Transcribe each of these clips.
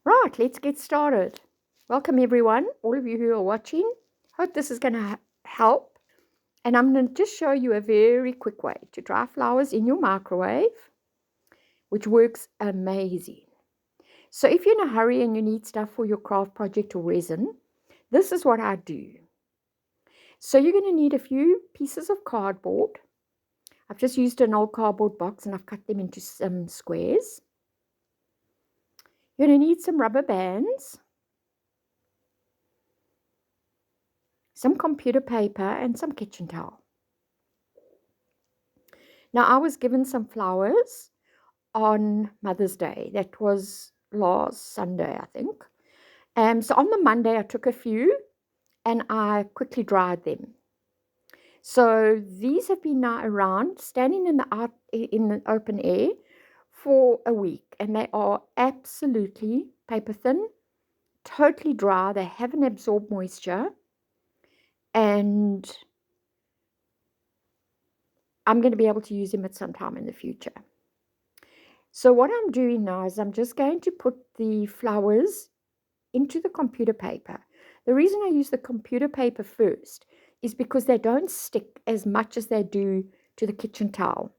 Right, let's get started. Welcome everyone, all of you who are watching. Hope this is going to help. And I'm going to just show you a very quick way to dry flowers in your microwave, which works amazing. So if you're in a hurry and you need stuff for your craft project or resin, this is what I do. So you're going to need a few pieces of cardboard. I've just used an old cardboard box and I've cut them into some squares. You're going to need some rubber bands, some computer paper, and some kitchen towel. Now, I was given some flowers on Mother's Day. That was last Sunday, I think. So on the Monday, I took a few and I quickly dried them. So these have been now around, standing in the open air for a week, and they are absolutely paper thin, totally dry. They haven't absorbed moisture, and I'm going to be able to use them at some time in the future. So what I'm doing now is I'm just going to put the flowers into the computer paper. The reason I use the computer paper first is because they don't stick as much as they do to the kitchen towel.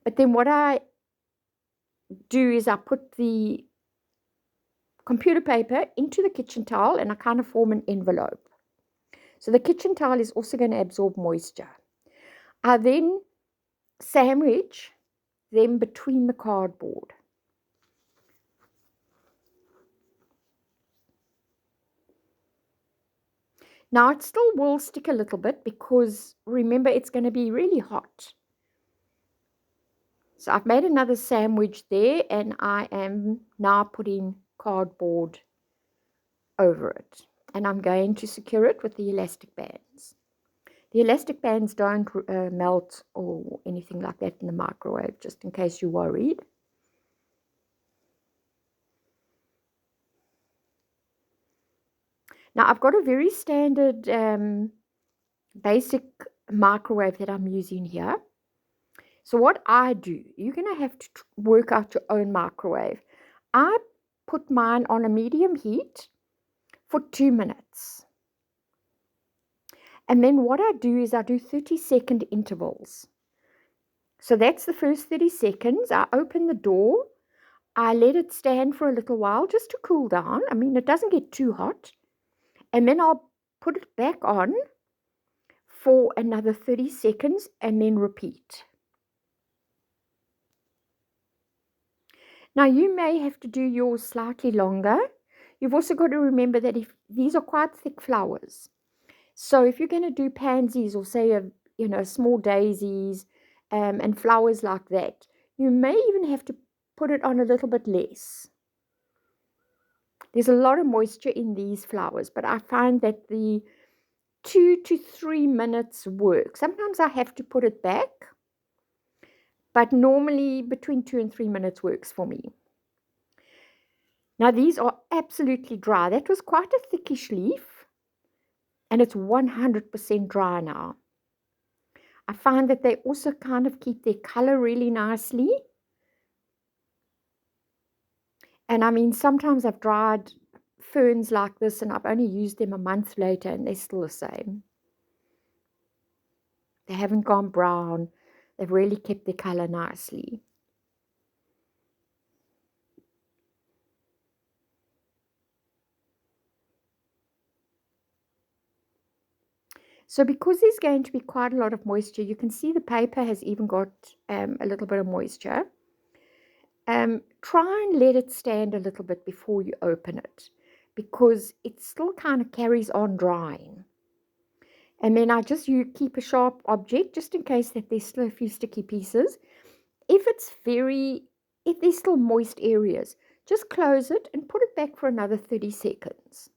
But then what I do is I put the computer paper into the kitchen towel and I kind of form an envelope. So the kitchen towel is also going to absorb moisture. I then sandwich them between the cardboard. Now it still will stick a little bit because remember it's going to be really hot. So I've made another sandwich there and I am now putting cardboard over it. And I'm going to secure it with the elastic bands. The elastic bands don't melt or anything like that in the microwave, just in case you're worried. Now I've got a very standard basic microwave that I'm using here. So what I do, you're going to have to work out your own microwave. I put mine on a medium heat for 2 minutes. And then what I do is I do 30-second intervals. So that's the first 30 seconds. I open the door. I let it stand for a little while just to cool down. I mean, it doesn't get too hot. And then I'll put it back on for another 30 seconds and then repeat. Now, you may have to do yours slightly longer. You've also got to remember that if these are quite thick flowers. So if you're going to do pansies or say, small daisies and flowers like that, you may even have to put it on a little bit less. There's a lot of moisture in these flowers, but I find that the 2 to 3 minutes work. Sometimes I have to put it back, but normally between 2 and 3 minutes works for me. Now these are absolutely dry. That was quite a thickish leaf, and it's 100% dry now. I find that they also kind of keep their color really nicely. And I mean, sometimes I've dried ferns like this and I've only used them a month later and they're still the same. They haven't gone brown. They've really kept their color nicely. So because there's going to be quite a lot of moisture, you can see the paper has even got a little bit of moisture. Try and let it stand a little bit before you open it, because it still kind of carries on drying. And then you keep a sharp object just in case that there's still a few sticky pieces. If there's still moist areas, just close it and put it back for another 30 seconds.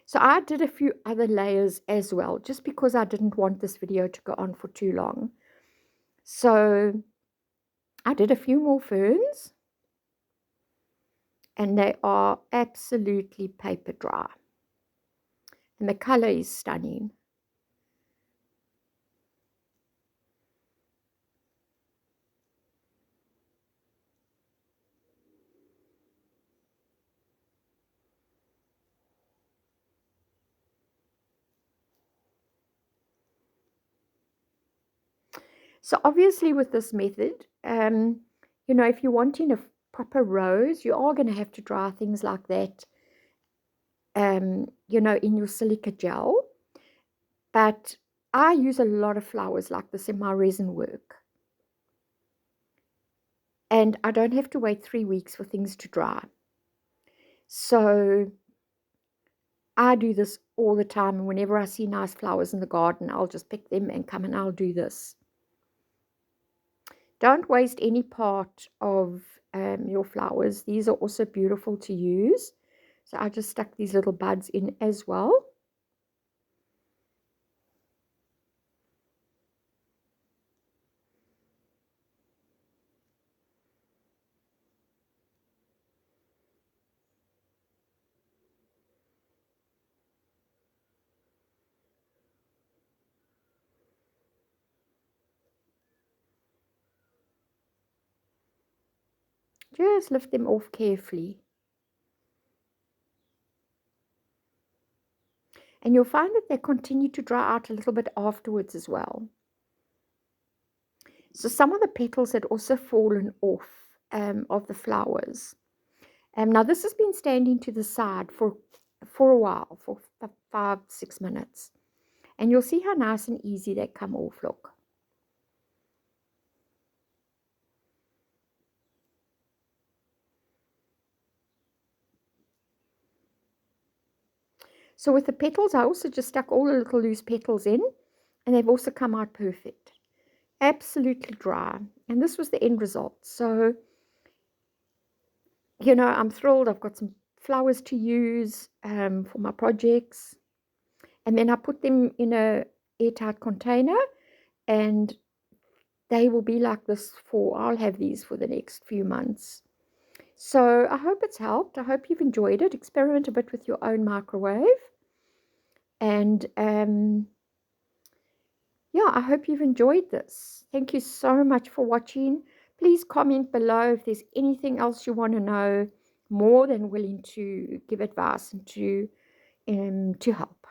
So I did a few other layers as well, just because I didn't want this video to go on for too long. So I did a few more ferns, and they are absolutely paper dry. And the color is stunning. So obviously with this method, if you're wanting a proper rose, you are going to have to dry things like that, in your silica gel. But I use a lot of flowers like this in my resin work. And I don't have to wait 3 weeks for things to dry. So I do this all the time. And whenever I see nice flowers in the garden, I'll just pick them and come and I'll do this. Don't waste any part of your flowers. These are also beautiful to use. So I just stuck these little buds in as well. Just lift them off carefully. And you'll find that they continue to dry out a little bit afterwards as well. So some of the petals had also fallen off of the flowers. Now this has been standing to the side for a while, for 5-6 minutes. And you'll see how nice and easy they come off, look. So with the petals, I also just stuck all the little loose petals in, and they've also come out perfect. Absolutely dry. And this was the end result. So, I'm thrilled. I've got some flowers to use for my projects. And then I put them in a airtight container, and they will be like this I'll have these for the next few months. So I hope it's helped. I hope you've enjoyed it. Experiment a bit with your own microwave. And yeah, I hope you've enjoyed this. Thank you so much for watching. Please comment below if there's anything else you want to know. More than willing to give advice and to help.